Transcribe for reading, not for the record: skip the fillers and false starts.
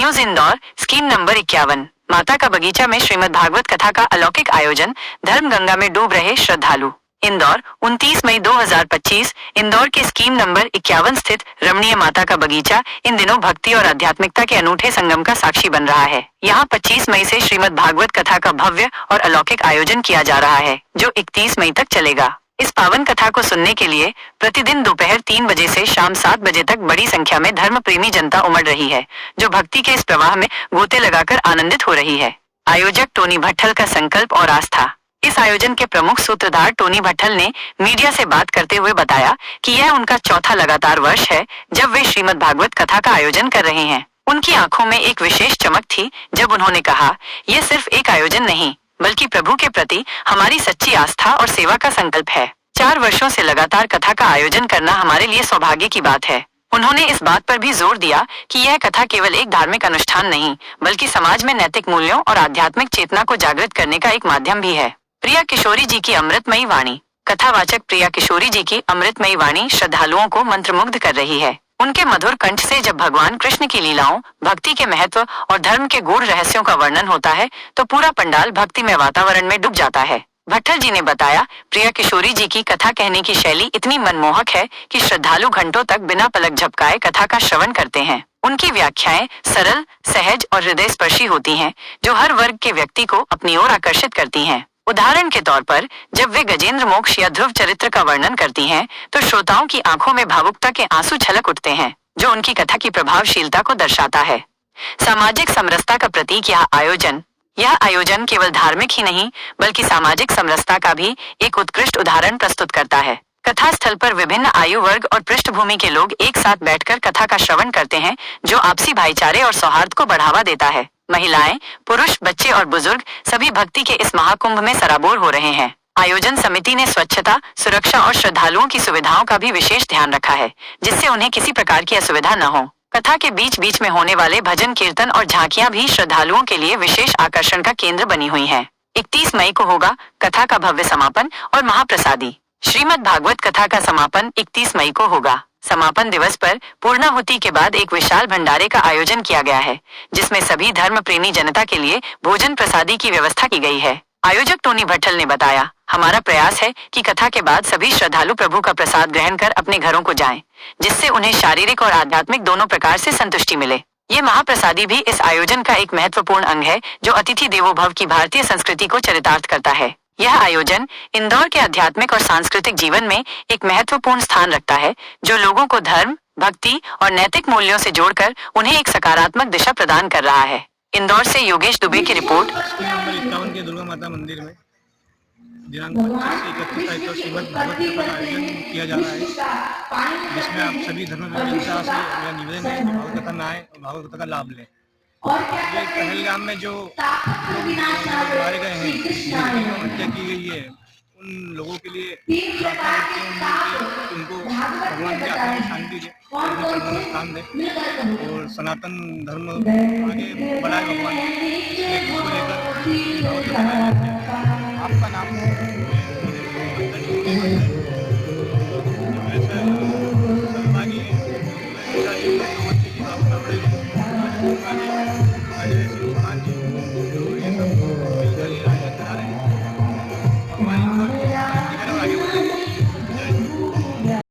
News Indore scheme number 51 माता का बगीचा में श्रीमद् भागवत कथा का अलौकिक आयोजन, धर्म गंगा में डूब रहे श्रद्धालु। इंदौर 29 मई 2025। इंदौर के स्कीम नंबर 51 स्थित रमणीय माता का बगीचा इन दिनों भक्ति और आध्यात्मिकता के अनूठे संगम का साक्षी बन रहा है। यहाँ 25 मई से श्रीमद् भागवत कथा का भव्य और अलौकिक आयोजन किया जा रहा है, जो 31 मई तक चलेगा। इस पावन कथा को सुनने के लिए प्रतिदिन दोपहर 3 बजे से शाम 7 बजे तक बड़ी संख्या में धर्म प्रेमी जनता उमड़ रही है, जो भक्ति के इस प्रवाह में गोते लगाकर आनंदित हो रही है। आयोजक टोनी भट्टल का संकल्प और आस्था। इस आयोजन के प्रमुख सूत्रधार टोनी भट्टल ने मीडिया से बात करते हुए बताया कि यह उनका चौथा लगातार वर्ष है जब वे श्रीमद् भागवत कथा का आयोजन कर रहे हैं। उनकी आंखों में एक विशेष चमक थी जब उन्होंने कहा, यह सिर्फ एक आयोजन नहीं बल्कि प्रभु के प्रति हमारी सच्ची आस्था और सेवा का संकल्प है। 4 वर्षों से लगातार कथा का आयोजन करना हमारे लिए सौभाग्य की बात है। उन्होंने इस बात पर भी जोर दिया कि यह कथा केवल एक धार्मिक अनुष्ठान नहीं बल्कि समाज में नैतिक मूल्यों और आध्यात्मिक चेतना को जागृत करने का एक माध्यम भी है। प्रिया किशोरी जी की अमृतमयी वाणी। कथावाचक प्रिया किशोरी जी की अमृतमयी वाणी श्रद्धालुओं को मंत्रमुग्ध कर रही है। उनके मधुर कंठ से जब भगवान कृष्ण की लीलाओं, भक्ति के महत्व और धर्म के गूढ़ रहस्यों का वर्णन होता है तो पूरा पंडाल भक्तिमय वातावरण में डूब जाता है। भट्टल जी ने बताया, प्रिया किशोरी जी की कथा कहने की शैली इतनी मनमोहक है कि श्रद्धालु घंटों तक बिना पलक झपकाए कथा का श्रवण करते हैं। उनकी व्याख्याएं सरल, सहज और हृदय स्पर्शी होती हैं, जो हर वर्ग के व्यक्ति को अपनी ओर आकर्षित करती हैं। उदाहरण के तौर पर जब वे गजेंद्र मोक्ष या ध्रुव चरित्र का वर्णन करती हैं, तो श्रोताओं की आंखों में भावुकता के आंसू छलक उठते हैं, जो उनकी कथा की प्रभावशीलता को दर्शाता है। सामाजिक समरसता का प्रतीक यह आयोजन केवल धार्मिक ही नहीं बल्कि सामाजिक समरसता का भी एक उत्कृष्ट उदाहरण प्रस्तुत करता है। कथा स्थल पर विभिन्न आयु वर्ग और पृष्ठभूमि के लोग एक साथ बैठकर कथा का श्रवण करते हैं, जो आपसी भाईचारे और सौहार्द को बढ़ावा देता है। महिलाएं, पुरुष, बच्चे और बुजुर्ग सभी भक्ति के इस महाकुंभ में सराबोर हो रहे हैं। आयोजन समिति ने स्वच्छता, सुरक्षा और श्रद्धालुओं की सुविधाओं का भी विशेष ध्यान रखा है, जिससे उन्हें किसी प्रकार की असुविधा न हो। कथा के बीच बीच में होने वाले भजन कीर्तन और झांकियां भी श्रद्धालुओं के लिए विशेष आकर्षण का केंद्र बनी हुई हैं। 31 मई को होगा कथा का भव्य समापन और महाप्रसादी। श्रीमद् भागवत कथा का समापन 31 मई को होगा। समापन दिवस पर पूर्णाहुति के बाद एक विशाल भंडारे का आयोजन किया गया है, जिसमें सभी धर्म प्रेमी जनता के लिए भोजन प्रसादी की व्यवस्था की गई है। आयोजक टोनी भट्टल ने बताया, हमारा प्रयास है कि कथा के बाद सभी श्रद्धालु प्रभु का प्रसाद ग्रहण कर अपने घरों को जाएं, जिससे उन्हें शारीरिक और आध्यात्मिक दोनों प्रकार से संतुष्टि मिले। ये महाप्रसादी भी इस आयोजन का एक महत्वपूर्ण अंग है, जो अतिथि देवो भव की भारतीय संस्कृति को चरितार्थ करता है। यह आयोजन इंदौर के आध्यात्मिक और सांस्कृतिक जीवन में एक महत्वपूर्ण स्थान रखता है, जो लोगों को धर्म, भक्ति और नैतिक मूल्यों से जोड़कर उन्हें एक सकारात्मक दिशा प्रदान कर रहा है। इंदौर से योगेश दुबे की रिपोर्ट। नंबर 51 के दुर्गा माता मंदिर में दिनांक 25 से 31 तारीख को श्रीमद् भागवत कथा का आयोजन किया जा रहा है, जिसमें आप सभी धर्म जनता से मेरा निवेदन है कि भागवत कथा में आए और भागवत कथा का लाभ लें। ये पहलगाम में जो मारे गए हैं, हत्या की गई है, उन लोगों के लिए प्रार्थना करते हैं उनको भगवान की आत्मा को शांति दे, अपने स्थान दे और सनातन धर्म आगे बढ़ाए भगवान को लेकर। आपका नाम है?